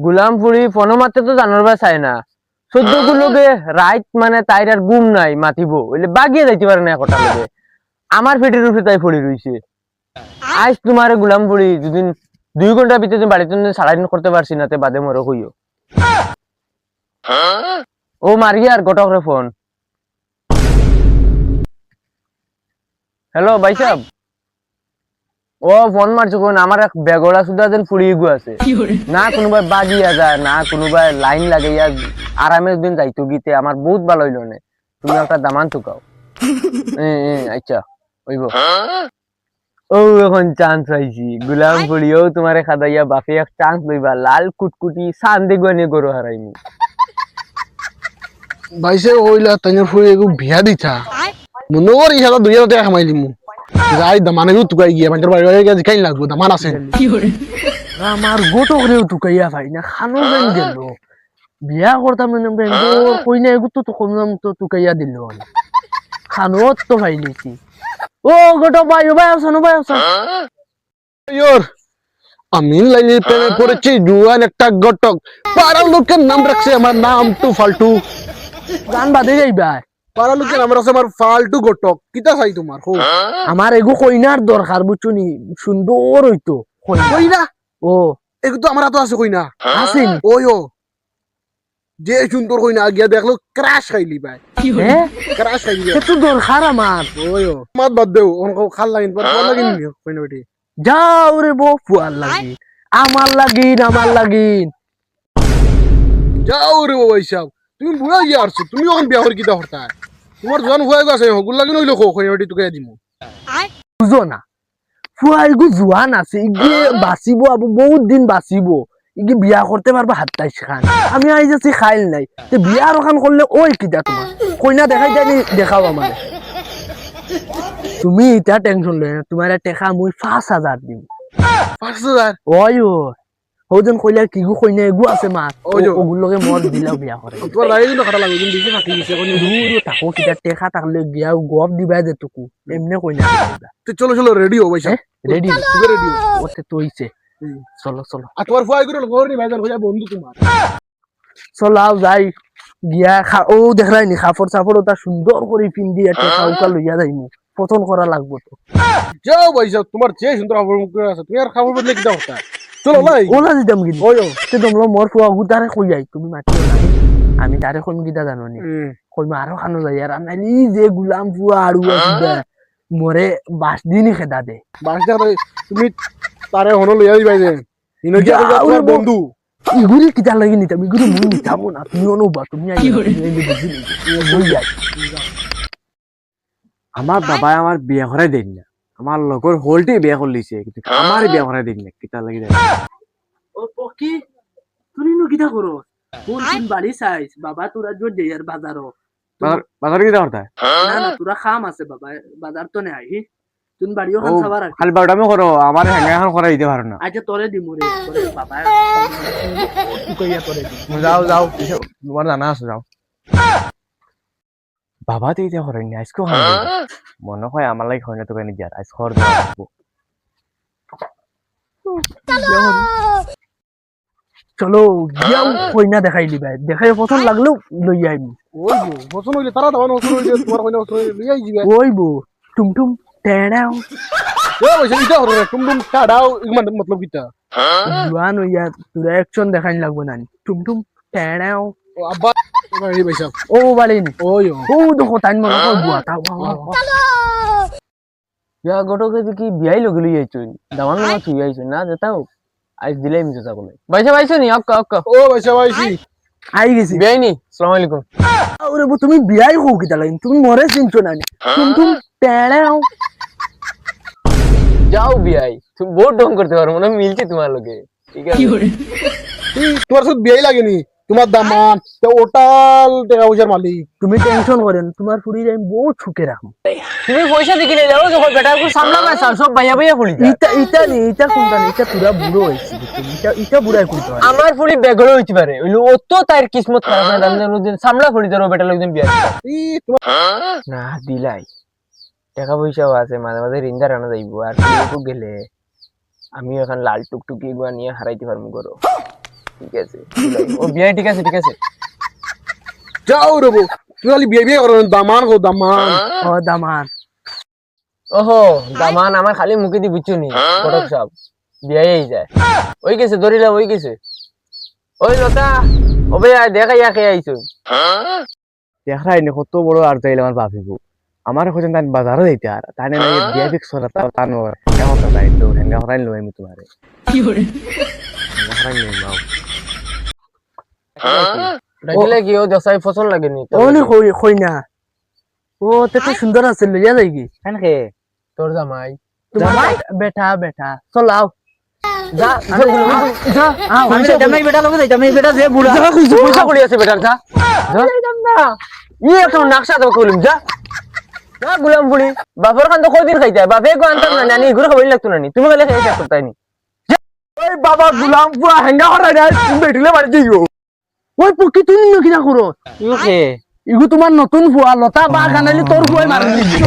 গুলামপুরি phone মারতে তো জানার বা চাই না 14 গুলোকে রাইট মানে তাইর আর গুম নাই মাতিব ওইলে বাগিয়ে যাইতে পারে না একটা লোকে আমার পেটের উপরে তাই পড়ে রইছে আজ তোমার গুলামপুরি যদি 2 ঘন্টা ভিতরে তুমি বাড়িতে সারাদিন করতে পারছি না তে বাদে মরো কইও ও মারি আর গটকরে ফোন হ্যালো ভাই সাহেব ও ফোন মারছো কোন আমার এক বেগড়া সুদা যেন ফুড়িয়ে গু আছে না কোনোবাই বাগিয়া যায় না কোনোবাই লাইন লাগাইয়া আরামের দিন যাইতো গীতে আমার বহুত ভালো হইলো না তুমি একটা দামান চুকাও আচ্ছা হইব ও এখন চান্স পাইছি গুলামপুরিও তোমারে খাদাইয়া বাপে এক চান্স লইবা লাল কুটকুটি সান্দে গনে গরু হারাইনি ভাইসে ওইলা তাইনের ফুয়ে এগু বিয়া দিছা মনোর ইহালা 2000 টাকা কামাই দিমু যাই দামানে গু তুকাই গিয়া মাইটার বাড়ি বাড়ি গেছে কাই লাগবো দামান আছে আমার গোটো করেও তুকাইয়া ভাই না খানো বেন গেল বিয়া করতাম না বেঙ্গল কই না এগু তো কম দাম তো তুকাইয়া দিল খানো তো ভাই লিছি ও গোটো ভাই ভাই আসো ইয়োর আমিন লাইনের প্রেমে পড়েছি জুয়ান একটা গটক পাড়ার লোকের নাম রাখছে আমার নাম টু ফালতু গান বাদে যাইবা পাড়ার লোকের নাম রাখছে আমার ফালতু গটক কিতা চাই তোমার হো আমার এগু কইনার দরকার বুঝছো নি সুন্দর হইতো কইনা ও এগু তো আমার তো আছে কইনা আসেন ওই ও যে সুন্দর কইনা গিয়া দেখলো ক্রাশ খাইলি ভাই হ্যাঁ ক্রাশ খাইলি এত দরকার আমার ওই ও মাত বাদ দেও অনকো খাল লাগিন পর পর লাগিন কইনা বেটি যাও রে বউ ফুয়ার লাগিন আমার লাগিন যাও রে বাবা হিসাব তুমি বুড়া গিয়া আসছো তুমি এখন বিয়া করে কিতা হরতা তোমার জন হয়ে গেছে হগুল লাগিন হইলো কইনা বেটি তোকে দিমু বুঝো না ফুয়া এগু জোয়ান আছে ইগে বাঁচিব আবু বহুত দিন বাঁচিব ইগে বিয়া করতে পারবা হাত তাই খান আমি আই যাচ্ছি খাইল নাই তে বিয়া আর খান করলে ওই কিটা তোমার কইনা দেখাই যায়নি দেখাও আমার তুমি এটা টেনশন লই না তোমার টেকা মুই 5000 দিম 5000 ওই ও হজন কইলা কিগু কইনা এগু আছে মা ওগুলোকে মর দিলাও বিয়া করে তোমার লাগে কিন্তু খারাপ লাগে কিন্তু বেশি ফাটি গেছে কোন দূর তাকো কিটা টেকা তাকলে গিয়া গপ দিবা যে তুকু এমনে কইনা তো চলো চলো রেডি হো ভাই রেডি তুমি রেডি হো ওতে তোইছে চলো আর তোমার ফুয়াই করে ঘর নি ভাইজান হইয়া বন্ধু তোমার চলাও যাই গিয়া ও দেখলাই নি কাপড় চাপড় ওটা সুন্দর করে পিন্দি একটা কাউকা লইয়া যাইমু পছন্দ করা লাগবো তো যাও ভাই যাও তোমার যে সুন্দর খবর মুখ আছে তুমি আর খাবার বদলে কিটা হতা চলো লাই ওলা দিতাম কিন্তু ওই তে তোমরা মোর ফুয়া গুতারে কই যাই তুমি মাতিও না আমি তারে কোন গিতা জানো নি কই আরো খানো যাই আর নাইলি যে গুলাম ফুয়া আড়ু আছে মোরে 22 দিনই খেদা দে 22 তুমি তারে হনো লইয়া দিবাই যে ইনো কি তোমার বন্ধু ইগুরি কিতা লাগি নিতা ইগুরি মুই নিতামো না তুমি অনুবা তুমি আই আমার বাবা আমার বিয়া করে দেন না আমার লগর হোলটি বিয়া করলিছে কিন্তু আমার বিয়া করে দেন না কিতা লাগি ও পকি তুমি নো কিতা করো কোন কোন বাড়ি সাইজ বাবা তোরা জোর দেয়ার বাজারও বাজার কিতা করতা না না তোরা খাম আছে বাবা বাজার তো নে আই তুমি বাড়িও খান খাবার আর খালি বারোটা আমি করো আমার হ্যাঙ্গা এখন করে দিতে পারো না আচ্ছা তোরে দিমু রে তোরে বাবা কি কইয়া তোরে দিমু যাও তোমার জানা আছে যাও বাবা তো এটা করেন না আজকেও মনে হয় আমার লাগে হয় না তোকে নিয়ে যার আজ খর চলো গিয়াও কইনা দেখাই দিবা দেখাই পছন্দ লাগলেও লই আইবো ওই গো পছন্দ হইলে তারা দাও পছন্দ হইলে তোমার কইনা পছন্দ হইলে লইয়া যাবে ওইবো টুমটুম টেড়াও ও ভাই কিটা করে টুমটুম টাড়াও মানে মতলব কিটা জুয়ান হইয়া তোরা একজন দেখাই লাগবো না টুমটুম টেড়াও ও আব্বা এই ভাই সাহেব ও বাড়িনি ওই ও দেখো তাই মনে কর বুয়া তাও ইয়া গটকে কি বিয়াই লগি লই আইছো দামান না তুই আইছো না যেতাও আইস দিলাই মিছো চাকলে বাইসা বাইছো নি অক্কা ও ভাই সাহেব আইছি আই গেছি বিয়াই নি আসসালামু আলাইকুম ওরে তুমি বিয়াই হও কি তালাই তুমি মরে চিনছো না টুমটুম টেড়াও যাও বিয়াই তুমি বহুত ঢং করতে পারো মনে মিলছে তোমার লগে ঠিক আছে তোমার সাথে বিয়াই লাগেনি তোমার দামান তো ওটাল টাকা পয়সার মালিক তুমি টেনশন করেন তোমার ফুড়ি আমি বহুত সুখে রাখবো তুমি পয়সা দিকে নিয়ে যাও যখন বেটাকে সামলা না সব ভাইয়া ভাইয়া ফুলি ইটা কোনটা নেই ইটা পুরা বুড়ো হয়েছে ইটা বুড়াই করতে পারে আমার ফুলি বেগড় হইতে পারে ওইলো অত তার কিসমত খারাপ না দাম সামলা ফুলি ধরো বেটা লোকজন বিয়া না দিলাই টাকা পয়সাও আছে মাঝে মাঝে রিন্দার আনা যাইবো আর গেলে আমি এখন লাল টুকটুকি গুয়া নিয়ে হারাইতে পারবো করো ঠিক আছে ও বিয়ে ঠিক আছে ঠিক আছে যাও রে বউ তুই খালি বিয়ে বিয়ে করো দামান গো দামান ও দামান ওহো দামান আমার খালি মুখে দি বুঝছো নি কটক সব বিয়াই যায় ওই গেছে ধরিলা ওই গেছে ওই লতা ওবে আয় দেখাই আকে আইছো দেখাই নি কত বড় আর তাইলে আমার বাপিবু আমার এখন তাই বাজারে যাইতে আর তাই না বিয়া বিক সরাতা তানো কেমন তাই তো হেঙ্গা হরাইন লই আমি তোমারে হরাইন লই মাও ডাকিলে কি ও দশাই ফসল লাগেনি ওনি কই না ও তে তো সুন্দর আছে লইয়া যাই কি কেনকে তোর জামাই জামাই বেটা বেটা চলাও যা যা আমি জামাই বেটা লগে যাই জামাই বেটা যে বুড়া যা কইছো পয়সা করি আছে বেটার যা যা না ইয়ে তো নাকশা তো কইলুম যা যা গুলাম বুড়ি বাপর কান তো কয়দিন খাইতে বাপে কো আনতাম না নানি ঘুরে খাবার লাগতো না নি তুমি গেলে খাইতে করতাই নি ওই বাবা গুলাম পুরা হেঙ্গা হরাই না তুমি বেটিলে বাড়ি যাইও ওই পুকি তুমি নকি না করো ইউকে ইগু তোমার নতুন ফুয়া লতা বা গানালি তোর ফুয়াই মারি দিবি